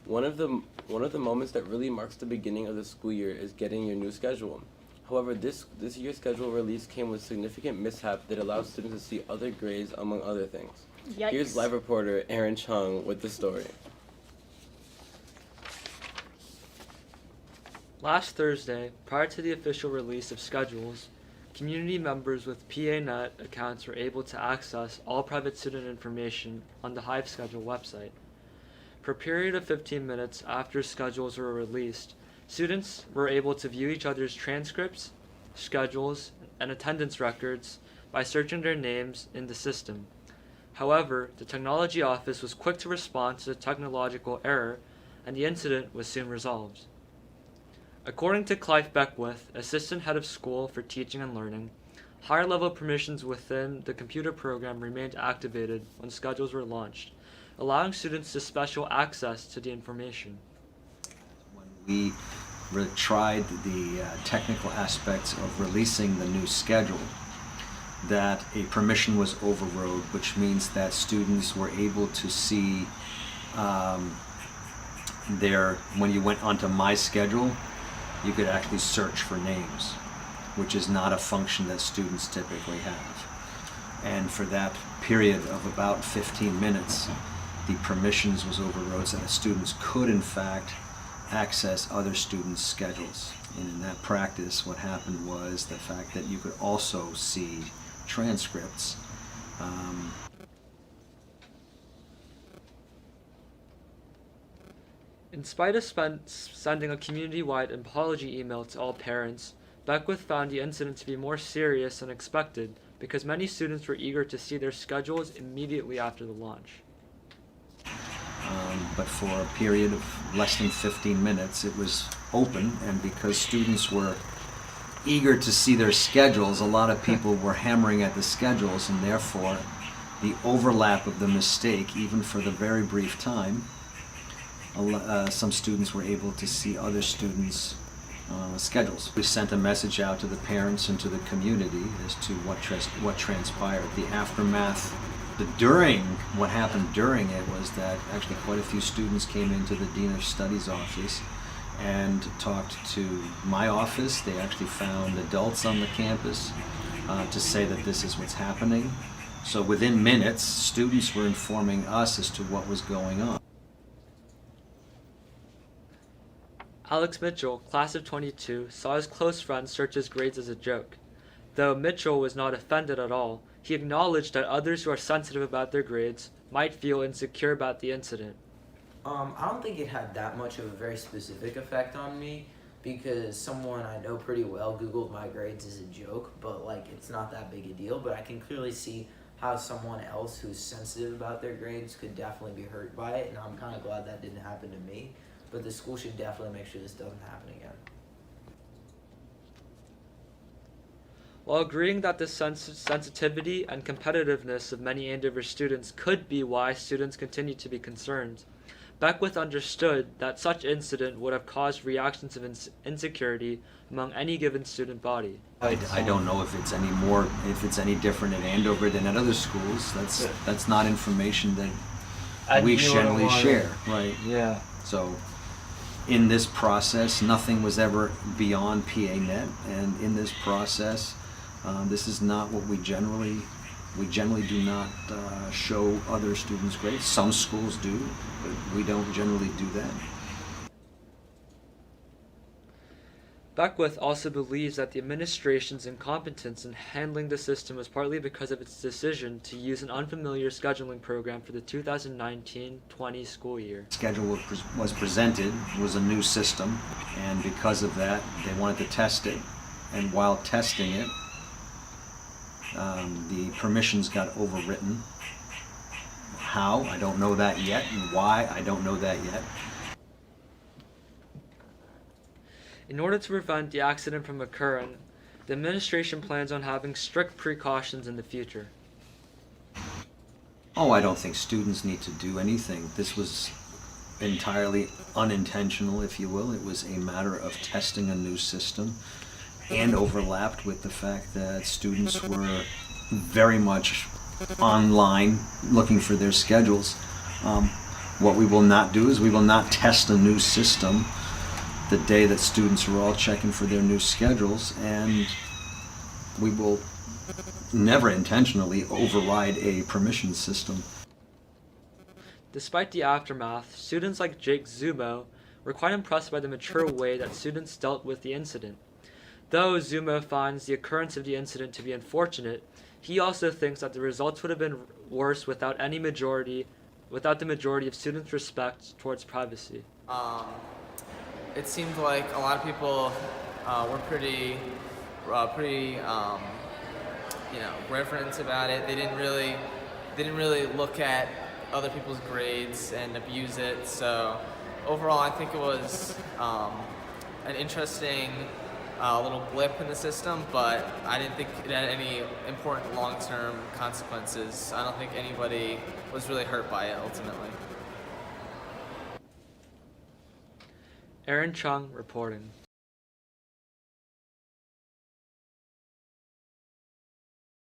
One of the moments that really marks the beginning of the school year is getting your new schedule. However, this year's schedule release came with significant mishap that allowed students to see other grades, among other things. Yikes. Here's live reporter Aaron Chung with the story. Last Thursday, prior to the official release of schedules, community members with PANet accounts were able to access all private student information on the Hive Schedule website. For a period of 15 minutes after schedules were released, students were able to view each other's transcripts, schedules, and attendance records by searching their names in the system. However, the technology office was quick to respond to the technological error, and the incident was soon resolved. According to Clive Beckwith, Assistant Head of School for Teaching and Learning, higher-level permissions within the computer program remained activated when schedules were launched, allowing students to special access to the information. When we tried the technical aspects of releasing the new schedule, that a permission was overrode, which means that students were able to see when you went onto My Schedule, you could actually search for names, which is not a function that students typically have. And for that period of about 15 minutes, the permissions was overrode so that students could in fact access other students' schedules. And in that practice, what happened was the fact that you could also see transcripts. In spite of sending a community-wide apology email to all parents, Beckwith found the incident to be more serious than expected because many students were eager to see their schedules immediately after the launch. But for a period of less than 15 minutes, it was open, and because students were eager to see their schedules, a lot of people were hammering at the schedules, and therefore the overlap of the mistake, even for the very brief time, some students were able to see other students' schedules. We sent a message out to the parents and to the community as to what transpired. The aftermath, what happened during it was that actually quite a few students came into the Dean of Studies office and talked to my office. They actually found adults on the campus to say that this is what's happening. So within minutes, students were informing us as to what was going on. Alex Mitchell, class of 22, saw his close friend search his grades as a joke. Though Mitchell was not offended at all, he acknowledged that others who are sensitive about their grades might feel insecure about the incident. I don't think it had that much of a very specific effect on me because someone I know pretty well Googled my grades as a joke, but it's not that big a deal. But I can clearly see how someone else who's sensitive about their grades could definitely be hurt by it, and I'm kind of glad that didn't happen to me. But the school should definitely make sure this doesn't happen again. While agreeing that the sensitivity and competitiveness of many Andover students could be why students continue to be concerned, Beckwith understood that such incident would have caused reactions of insecurity among any given student body. I don't know if it's any different at Andover than at other schools. That's not information that we generally share, right? Yeah. So in this process, nothing was ever beyond PANet, and in this process, this is not what we generally do not show other students' grades. Some schools do, but we don't generally do that. Beckwith also believes that the administration's incompetence in handling the system was partly because of its decision to use an unfamiliar scheduling program for the 2019-20 school year. Schedule was presented, was a new system, and because of that, they wanted to test it. And while testing it, the permissions got overwritten. How? I don't know that yet, and why? I don't know that yet. In order to prevent the accident from occurring, the administration plans on having strict precautions in the future. Oh, I don't think students need to do anything. This was entirely unintentional, if you will. It was a matter of testing a new system and overlapped with the fact that students were very much online looking for their schedules. What we will not do is we will not test a new system the day that students are all checking for their new schedules, and we will never intentionally override a permission system. Despite the aftermath, students like Jake Zumo were quite impressed by the mature way that students dealt with the incident. Though Zumo finds the occurrence of the incident to be unfortunate, he also thinks that the results would have been worse without the majority of students' respect towards privacy. It seemed like a lot of people were pretty reverent about it. They didn't really look at other people's grades and abuse it. So overall, I think it was an interesting little blip in the system, but I didn't think it had any important long-term consequences. I don't think anybody was really hurt by it ultimately. Aaron Chung reporting.